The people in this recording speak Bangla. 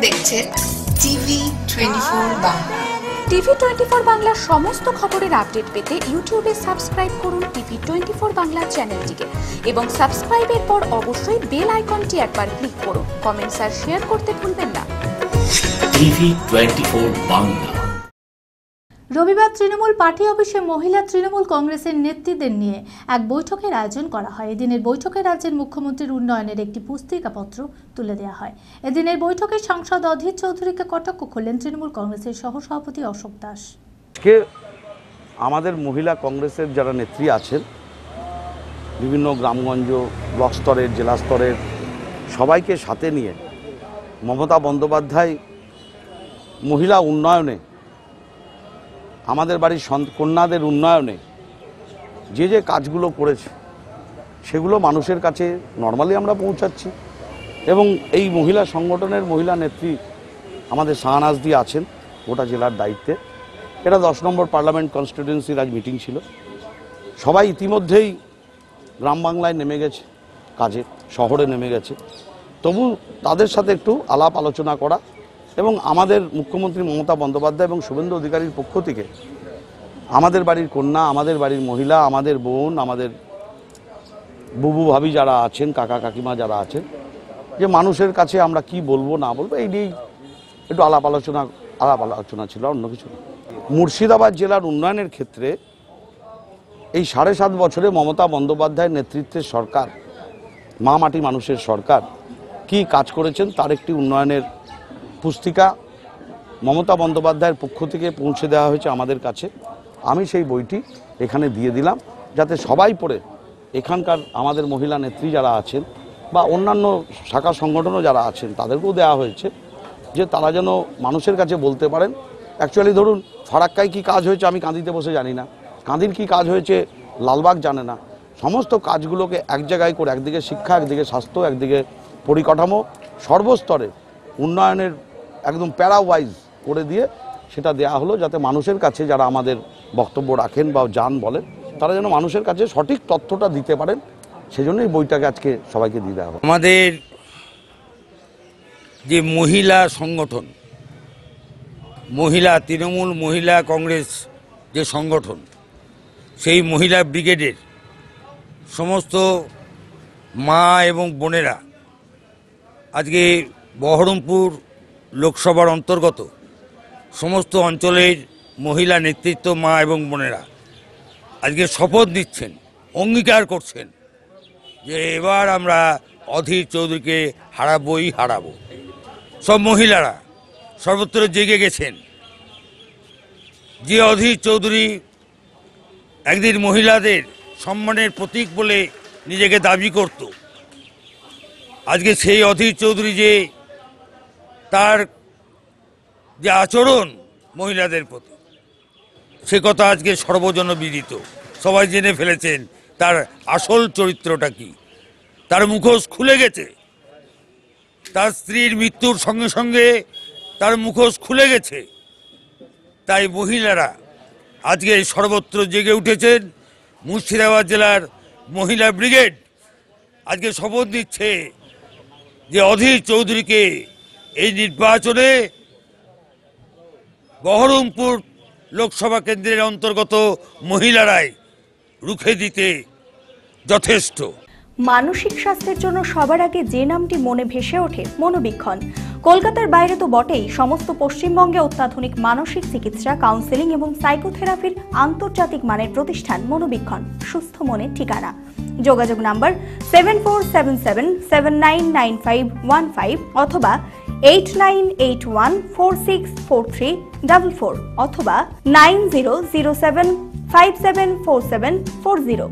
দেখছেন টিভি 24 বাংলা। টিভি 24 বাংলার সমস্ত খবরের আপডেট পেতে ইউটিউবে সাবস্ক্রাইব করুন টিভি 24 বাংলা চ্যানেলটিকে এবং সাবস্ক্রাইবের পর অবশ্যই বেল আইকনটি একবার ক্লিক করুন। কমেন্টস আর শেয়ার করতে ভুলবেন না। টিভি 24 বাংলা। রবিবার তৃণমূল পার্টি অফিসে মহিলা তৃণমূল কংগ্রেসের নেতৃত্বদের নিয়ে এক বৈঠকের আয়োজন করা হয়। এদিনের বৈঠকে রাজ্যের মুখ্যমন্ত্রীর উন্নয়নের একটি পুস্তিকাপত্র তুলে দেওয়া হয়। এদিনের বৈঠকে সাংসদ অধীর চৌধুরীকে কটাক্ষ করলেন তৃণমূল কংগ্রেসের সহসভাপতি অশোক দাস। আমাদের মহিলা কংগ্রেসের যারা নেত্রী আছেন, বিভিন্ন গ্রামগঞ্জ, ব্লক স্তরের, জেলা স্তরের সবাইকে সাথে নিয়ে মমতা বন্দ্যোপাধ্যায় মহিলা উন্নয়নে, আমাদের বাড়ির কন্যাদের উন্নয়নে যে যে কাজগুলো করেছে সেগুলো মানুষের কাছে নর্মালি আমরা পৌঁছাচ্ছি। এবং এই মহিলা সংগঠনের মহিলা নেত্রী আমাদের শাহনাজদি আছেন গোটা জেলার দায়িত্বে। এটা 10 নম্বর পার্লামেন্ট কনস্টিটিউয়েন্সির আজ মিটিং ছিল। সবাই ইতিমধ্যেই গ্রাম বাংলায় নেমে গেছে, কাজে শহরে নেমে গেছে। তবু তাদের সাথে একটু আলাপ আলোচনা করা এবং আমাদের মুখ্যমন্ত্রী মমতা বন্দ্যোপাধ্যায় এবং শুভেন্দু অধিকারীর পক্ষ থেকে আমাদের বাড়ির কন্যা, আমাদের বাড়ির মহিলা, আমাদের বোন, আমাদের বুবু ভাবি যারা আছেন, কাকা কাকিমা যারা আছেন, যে মানুষের কাছে আমরা কি বলবো না বলবো এই নিয়েই একটু আলাপ আলোচনা ছিল, অন্য কিছু না। মুর্শিদাবাদ জেলার উন্নয়নের ক্ষেত্রে এই 7.5 বছরে মমতা বন্দ্যোপাধ্যায়ের নেতৃত্বের সরকার, মা মাটি মানুষের সরকার কি কাজ করেছেন তার একটি উন্নয়নের পুস্তিকা মমতা বন্দ্যোপাধ্যায়ের পক্ষ থেকে পৌঁছে দেওয়া হয়েছে আমাদের কাছে। আমি সেই বইটি এখানে দিয়ে দিলাম যাতে সবাই পড়ে, এখানকার আমাদের মহিলা নেত্রী যারা আছেন বা অন্যান্য শাখা সংগঠনও যারা আছেন তাদেরকেও দেওয়া হয়েছে, যে তারা যেন মানুষের কাছে বলতে পারেন। অ্যাকচুয়ালি ধরুন ফারাক্কায় কী কাজ হয়েছে আমি কাঁদিতে বসে জানি না, কাঁদির কী কাজ হয়েছে লালবাগ জানে না। সমস্ত কাজগুলোকে এক জায়গায় করে, একদিকে শিক্ষা, একদিকে স্বাস্থ্য, একদিকে পরিকাঠামো, সর্বস্তরে উন্নয়নের একদম প্যারা ওয়াইজ করে দিয়ে সেটা দেয়া হলো, যাতে মানুষের কাছে যারা আমাদের বক্তব্য রাখেন বা যান বলেন তারা যেন মানুষের কাছে সঠিক তথ্যটা দিতে পারেন। সেজন্যই বইটাকে আজকে সবাইকে দিয়ে দেওয়া হবে। আমাদের যে মহিলা সংগঠন, মহিলা তৃণমূল মহিলা কংগ্রেস যে সংগঠন, সেই মহিলা ব্রিগেডের সমস্ত মা এবং বোনেরা আজকে বহরমপুর লোকসভার অন্তর্গত সমস্ত অঞ্চলের মহিলা নেতৃত্ব মা এবং বোনেরা আজকে শপথ নিচ্ছেন, অঙ্গীকার করছেন যে এবার আমরা অধীর চৌধুরীকে হারাবো। সব মহিলারা সর্বত্র জেগে গেছেন। যে অধীর চৌধুরী একদিন মহিলাদের সম্মানের প্রতীক বলে নিজেকে দাবি করত, আজকে সেই অধীর চৌধুরী যে তার যে আচরণ মহিলাদের প্রতি, সে কথা আজকে সর্বজনবিদিত। সবাই জেনে ফেলেছেন তার আসল চরিত্রটা কি। তার মুখোশ খুলে গেছে, তার স্ত্রীর মৃত্যুর সঙ্গে সঙ্গে তার মুখোশ খুলে গেছে। তাই মহিলারা আজকে সর্বত্র জেগে উঠেছেন। মুর্শিদাবাদ জেলার মহিলা ব্রিগেড আজকে শপথ নিচ্ছে যে অধীর চৌধুরীকে এই নির্বাচনে বহরমপুর লোকসভা কেন্দ্রের অন্তর্গত মহিলারাই রুখে দিতে যথেষ্ট। মানসিক স্বাস্থ্যের জন্য সবার আগে যে নামটি মনে ভেসে ওঠে, মনোবীক্ষণ। কলকাতার বাইরে তো বটেই, সমস্ত পশ্চিমবঙ্গে অত্যাধুনিক মানসিক চিকিৎসা, কাউন্সেলিং এবং সাইকোথেরাপির আন্তর্জাতিক মানের প্রতিষ্ঠান মনোবীক্ষণ, সুস্থ মনের ঠিকানা। যোগাযোগ নাম্বার 7477799515 অথবা 8981464344 অথবা 9007574740।